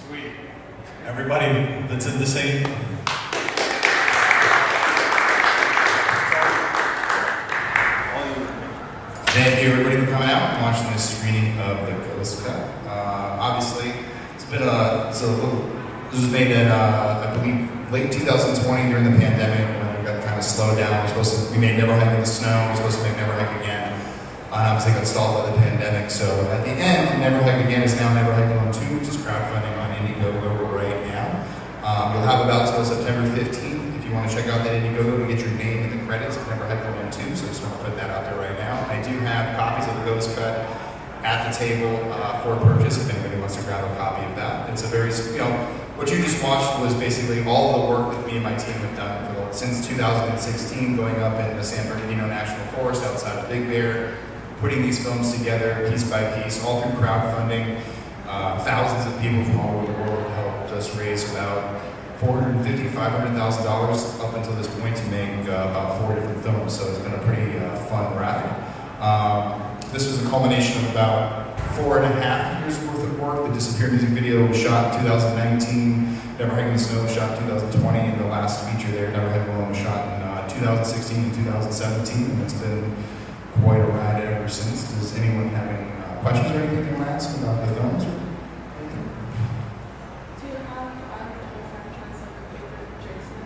Sweet. Everybody that's in the same. Thank you everybody for coming out and watching this screening of The Ghost Cut. Obviously, this was made in, I believe, late 2020 during the pandemic when we got kind of slowed down. We made Never Hike in the Snow, we were supposed to make Never Hike Again. Obviously got stalled by the pandemic, so at the end, Never Hike Again is now Never Hike Alone 2, which is crowdfunding on Indiegogo right now. You'll have about till September 15th if you want to check out that Indiegogo to get your name in the credits of Never Hike Alone 2, so I just want to put that out there right now. I do have copies of The Ghost Cut at the table for purchase if anybody wants to grab a copy of that. It's a very, what you just watched was basically all the work that me and my team have done since 2016, going up in the San Bernardino National Forest outside of Big Bear, putting these films together piece by piece, all through crowdfunding. Thousands of people from all over the world helped us raise about $450,000 to $500,000 up until this point to make about 4 different films, so it's been a pretty fun ride. This was a culmination of about 4.5 years worth of work. The Disappeared music video was shot in 2019, Never Hike in the Snow was shot in 2020, and the last feature there, Never Hike Alone, was shot in 2016 and 2017, and it's been quite a ride ever since. Does anyone have any questions or anything they want to ask about the films? Do you have a franchise like a favorite Jason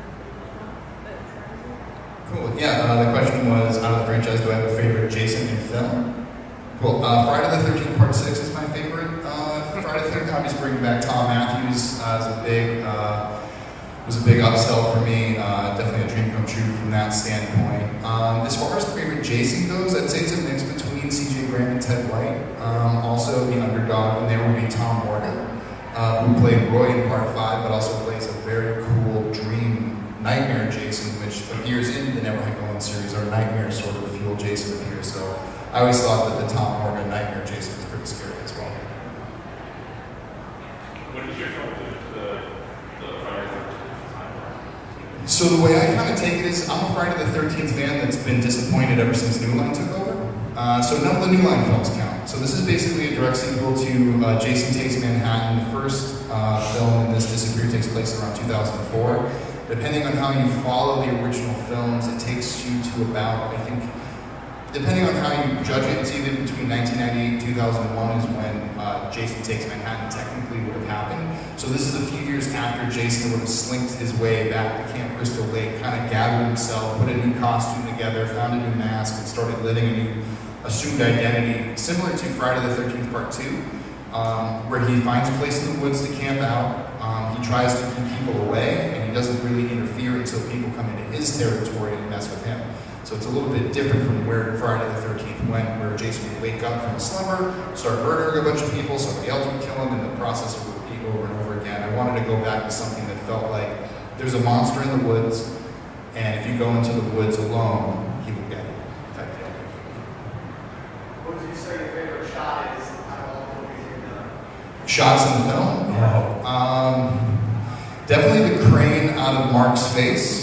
that inspires you? Cool. Yeah, the question was, out of the franchise, do I have a favorite Jason in film? Cool. Friday the 13th Part 6 is my favorite. Friday the 13th, obviously bringing back Tom Matthews was a big upsell for me. Definitely a dream come true from that standpoint. As far as favorite Jason goes, I'd say it's a mix between C.J. Graham and Ted White. Also the underdog, and there would be Tom Morgan, who played Roy in Part 5, but also plays a very cool dream nightmare Jason, which appears in the Never Hike Alone series, or nightmare sort of fuel Jason appears. So I always thought that the Tom Morgan nightmare Jason was pretty scary as well. What is your film for the Friday the 13th timeline? So the way I kind of take it is, I'm a Friday the 13th fan that's been disappointed ever since New Line took over. So none of the New Line films count. So this is basically a direct sequel to Jason Takes Manhattan. The first film in this Disappear takes place around 2004. Depending on how you follow the original films, it takes you to about, I think, depending on how you judge it, it's either between 1998 and 2001 is when Jason Takes Manhattan technically would have happened. So this is a few years after Jason would have slinked his way back to Camp Crystal Lake, kind of gathered himself, put a new costume together, found a new mask, and started living a new assumed identity, similar to Friday the 13th Part 2, where he finds a place in the woods to camp out. He tries to keep people away, and he doesn't really interfere until people come into his territory and mess with him. So it's a little bit different from where Friday the 13th went, where Jason would wake up from a slumber, start murdering a bunch of people, somebody else would kill him, and the process would repeat over and over again. I wanted to go back to something that felt like there's a monster in the woods, and if you go into the woods alone, he will get you, type deal. What would you say your favorite shot is out of all the movies you've done? Shots in the film? Definitely the crane out of Mark's face.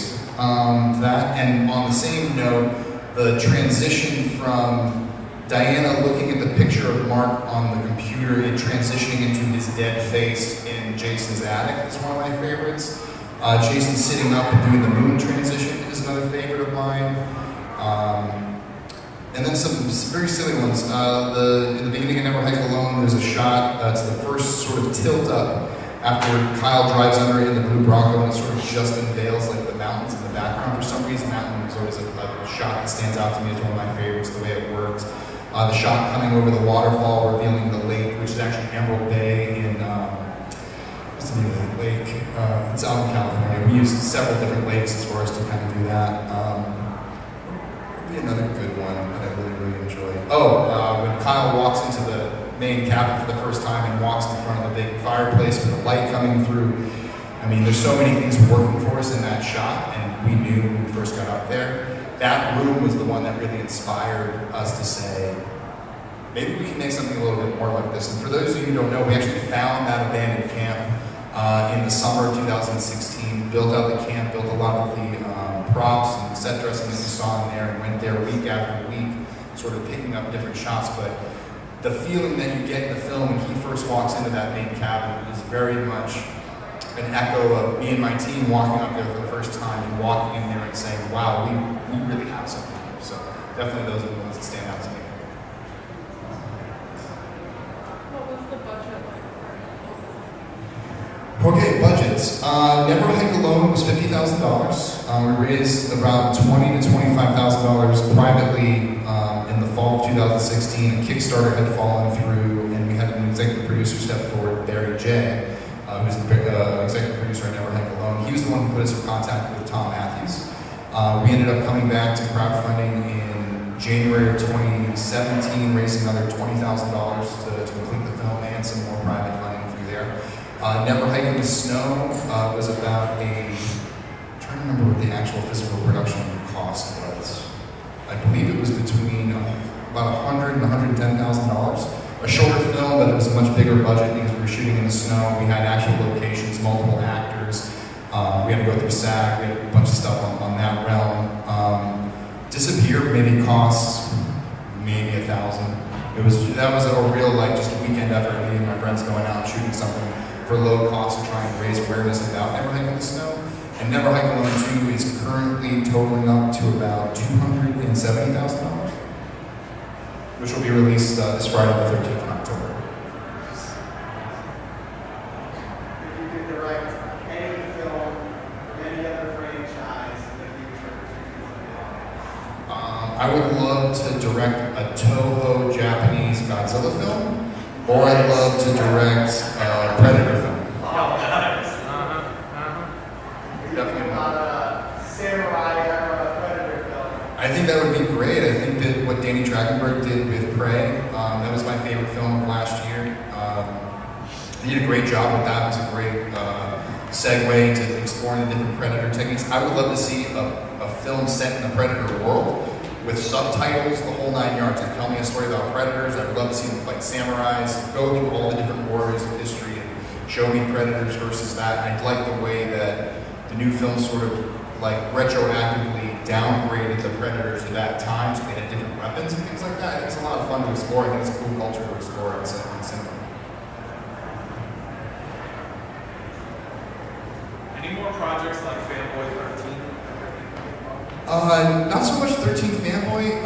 That, and on the same note, the transition from Diana looking at the picture of Mark on the computer and transitioning into his dead face in Jason's attic is one of my favorites. Jason sitting up and doing the moon transition is another favorite of mine. And then some very silly ones. In the beginning of Never Hike Alone, there's a shot that's the first sort of tilt up after Kyle drives under it in the blue Bronco, and it sort of just unveils like the mountains in the background. For some reason, that one is always a shot that stands out to me as one of my favorites, the way it works. The shot coming over the waterfall, revealing the lake, which is actually Emerald Bay in, what's the name of that lake? It's out in California. We used several different lakes as far as to kind of do that. Maybe another good one that I really, really enjoy. When Kyle walks into the main cabin for the first time and walks in front of the big fireplace with the light coming through. I mean, there's so many things working for us in that shot, and we knew when we first got up there. That room was the one that really inspired us to say, maybe we can make something a little bit more like this. And for those of you who don't know, we actually found that abandoned camp in the summer of 2016, built out the camp, built a lot of the props and set dressing that we saw in there, and went there week after week, sort of picking up different shots. But the feeling that you get in the film when he first walks into that main cabin is very much an echo of me and my team walking up there for the first time and walking in there and saying, wow, we really have something here. So definitely those are the ones that stand out to me. What was the budget like for Okay, budgets. Never Hike Alone was $50,000. We raised about $20,000 to $25,000 privately in the fall of 2016. Kickstarter had fallen through, and we had an executive producer step forward, Barry J., who's the executive producer at Never Hike Alone. He was the one who put us in contact with Tom Matthews. We ended up coming back to crowdfunding in January of 2017, raising another $20,000 to complete the film and some more private funding through there. Never Hike in the Snow was about I'm trying to remember what the actual physical production cost was. I believe it was between about $100,000 and $110,000. A shorter film, but it was a much bigger budget because we were shooting in the snow. We had actual locations, multiple actors. We had to go through SAG. We had a bunch of stuff on that realm. Disappear maybe costs maybe $1,000. That was a real just a weekend effort. Me and my friends going out and shooting something for low cost to try and raise awareness about Never Hike in the Snow. And Never Hike Alone 2 is currently totaling up to about $270,000, which will be released this Friday the 13th in October. If you could direct any film from any other franchise in the future, I would love to direct a Toho Japanese Godzilla film, or I'd love to direct a Predator film. Definitely not a samurai era Predator film. I think that would be great. I think that what Danny Trachtenberg did with Prey, that was my favorite film of last year. He did a great job with that. It was a great segue to exploring the different Predator techniques. I would love to see a film set in the Predator world with subtitles, the whole 9 yards. Like, tell me a story about Predators. I would love to see them fight samurais, go through all the different wars of history and show me Predators versus that. I'd like the way that the new film sort of retroactively downgraded the Predators at that time, so they had different weapons and things like that. I think it's a lot of fun to explore. I think it's a cool culture to explore in cinema. Any more projects like Fanboy 13? Not so much 13 Fanboy,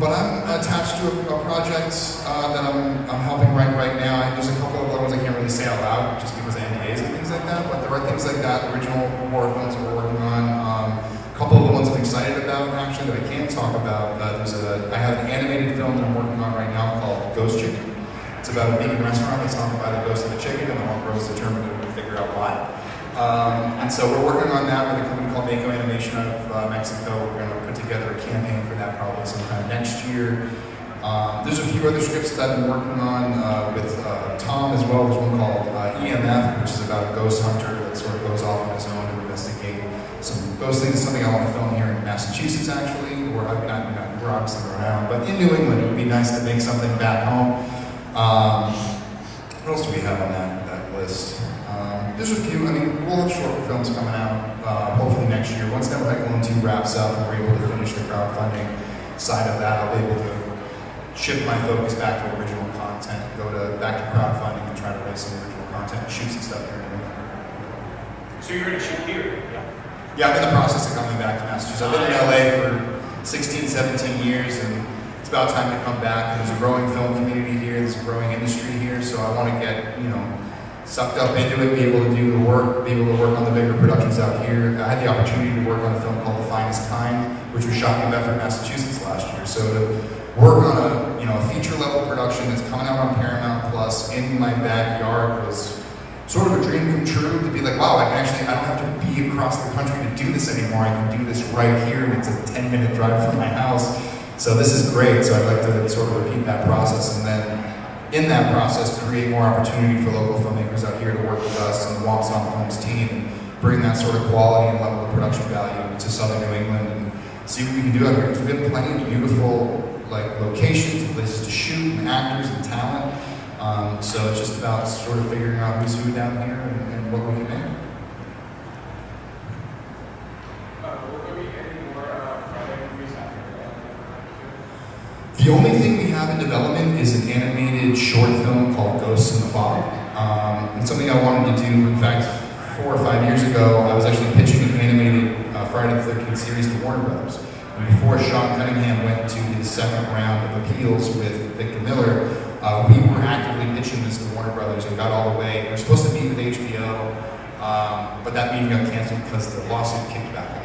but I'm attached to a project that I'm helping write right now. There's a couple of other ones I can't really say out loud just because of NDAs and things like that, but there are things like that, original horror films that we're working on. A couple of the ones I'm excited about, actually, that I can't talk about. I have an animated film that I'm working on right now called Ghost Chicken. It's about a vegan restaurant that's haunted by the ghost of the chicken, and the one girl is determined to figure out why. And so we're working on that with a company called Mako Animation out of Mexico. We're going to put together a campaign for that probably sometime next year. There's a few other scripts that I've been working on with Tom as well. There's one called EMF, which is about a ghost hunter that sort of goes off on his own to investigate some ghost things. It's something I want to film here in Massachusetts, actually, or we're obviously around, but in New England. It would be nice to make something back home. What else do we have on that list? There's a few. We'll have short films coming out hopefully next year. Once Never Hike Alone 2 wraps up and we're able to finish the crowdfunding side of that, I'll be able to shift my focus back to original content, back to crowdfunding and try to raise some original content and shoot some stuff here in New England. So you're going to shoot here? Yeah, I'm in the process of coming back to Massachusetts. I've been in LA for 16, 17 years, and it's about time to come back. There's a growing film community here, there's a growing industry here, so I want to get, sucked up into it, be able to do the work, be able to work on the bigger productions out here. I had the opportunity to work on a film called The Finest Kind, which was shot in Bedford, Massachusetts last year. So to work on a feature-level production that's coming out on Paramount Plus in my backyard was sort of a dream come true, to be like, wow, I don't have to be across the country to do this anymore. I can do this right here, and it's a 10-minute drive from my house. So this is great. So I'd like to sort of repeat that process, and then in that process, create more opportunity for local filmmakers out here to work with us and the Womp Films team and bring that sort of quality and level of production value to Southern New England and see what we can do out here. Because we have plenty of beautiful locations and places to shoot and actors and talent. So it's just about sort of figuring out who's who down here and what we can make. Will there be any more Friday movies after The only thing we have in development is an animated short film called Ghosts in the Fog. It's something I wanted to do. In fact, 4 or 5 years ago, I was actually pitching an animated Friday the 13th series to Warner Brothers. And before Sean Cunningham went to his second round of appeals with Victor Miller, we were actively pitching this to Warner Brothers and got all the way. We were supposed to meet with HBO, but that meeting got canceled because the lawsuit kicked back on.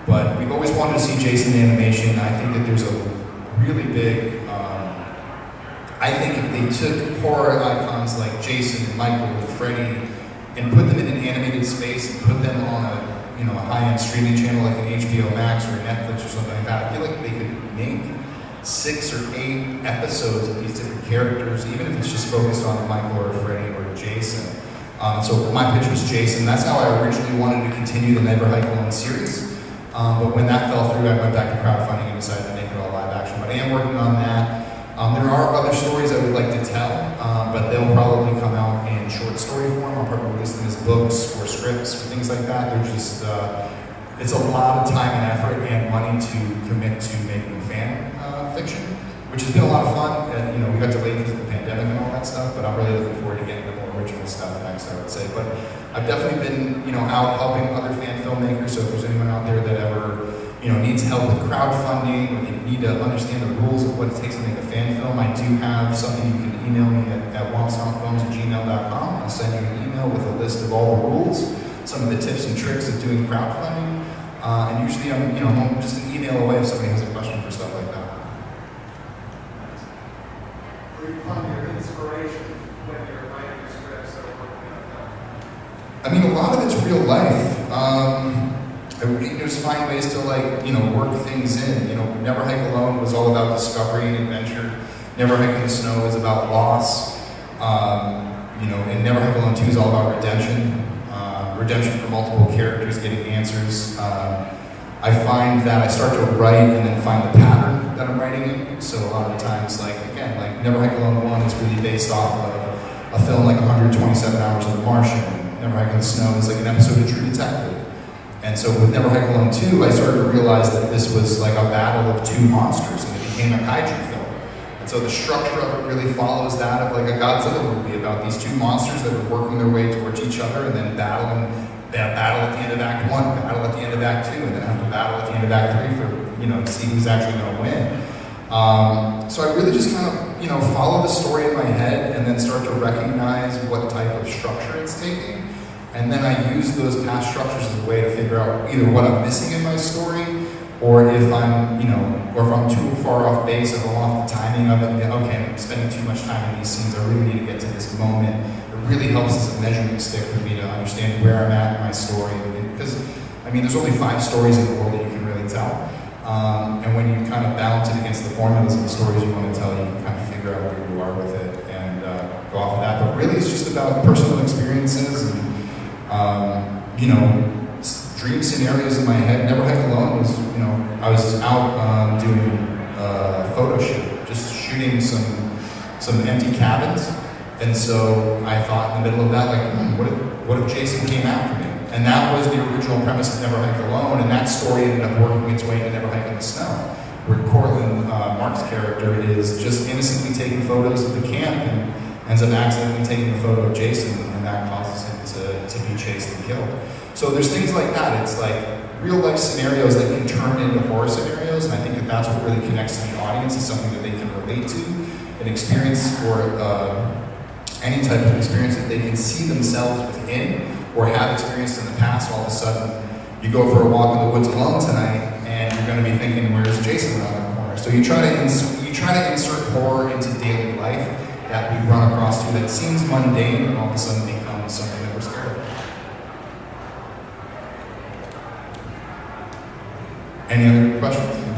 But we've always wanted to see Jason in animation. I think that there's a really big, I think if they took horror icons like Jason and Michael and Freddy and put them in an animated space and put them on a high-end streaming channel like an HBO Max or a Netflix or something like that, I feel like they could make 6 or 8 episodes of these different characters, even if it's just focused on Michael or Freddy or Jason. So my pitch was Jason. That's how I originally wanted to continue the Never Hike Alone series. But when that fell through, I went back to crowdfunding and decided to make it all live action. But I am working on that. There are other stories I would like to tell, but they'll probably come out in short story form. I'll probably release them as books or scripts or things like that. They're just, it's a lot of time and effort and money to commit to making fan fiction, which has been a lot of fun. We got delayed because of the pandemic and all that stuff, but I'm really looking forward to getting the more original stuff next, I would say. But I've definitely been, out helping other fan filmmakers, so if there's anyone out there that ever, needs help with crowdfunding or you need to understand the rules of what it takes to make a fan film, I do have something you can email me at wompstompfilms@gmail.com. I'll send you an email with a list of all the rules, some of the tips and tricks of doing crowdfunding, and usually I'm just an email away if somebody has a question for stuff like that. Where do you find your inspiration when you're writing your scripts or working on a film? I mean, a lot of it's real life. I just find ways to work things in. Never Hike Alone was all about discovery and adventure. Never Hike in the Snow is about loss. And Never Hike Alone 2 is all about redemption. Redemption for multiple characters, getting answers. I find that I start to write and then find the pattern that I'm writing in. So a lot of the times, Never Hike Alone 1 is really based off of a film like 127 Hours of the Martian. Never Hike in the Snow is like an episode of True Detective. And so with Never Hike Alone 2, I started to realize that this was like a battle of 2 monsters, and it became a kaiju film. And so the structure of it really follows that of like a Godzilla movie about these 2 monsters that are working their way towards each other and then battling. They have battle at the end of Act 1, battle at the end of Act 2, and then have to battle at the end of Act 3 for, to see who's actually going to win. So I really just kind of, follow the story in my head and then start to recognize what type of structure it's taking. And then I use those past structures as a way to figure out either what I'm missing in my story, or if I'm, or if I'm too far off base, if I'm off the timing of it, okay, I'm spending too much time in these scenes, I really need to get to this moment. It really helps as a measuring stick for me to understand where I'm at in my story. Because, there's only 5 stories in the world that you can really tell. And when you kind of balance it against the formulas of the stories you want to tell, you can kind of figure out where you are with it and go off of that. But really, it's just about personal experiences and, dream scenarios in my head. Never Hike Alone was, I was out doing a photo shoot, just shooting some empty cabins. And so I thought in the middle of that, what if Jason came after me? And that was the original premise of Never Hike Alone, and that story ended up working its way into Never Hike in the Snow, where Cortland, Mark's character, is just innocently taking photos of the camp and ends up accidentally taking a photo of Jason, and that causes him to be chased and killed. So there's things like that. It's like real life scenarios that can turn into horror scenarios, and I think that that's what really connects to the audience, is something that they can relate to, an experience or any type of experience that they can see themselves within or have experienced in the past. All of a sudden, you go for a walk in the woods alone tonight, and you're going to be thinking, "Where's Jason around the corner?" So you try to insert horror into daily life that we run across to that seems mundane, and all of a sudden becomes something that we're scared of. Any other questions?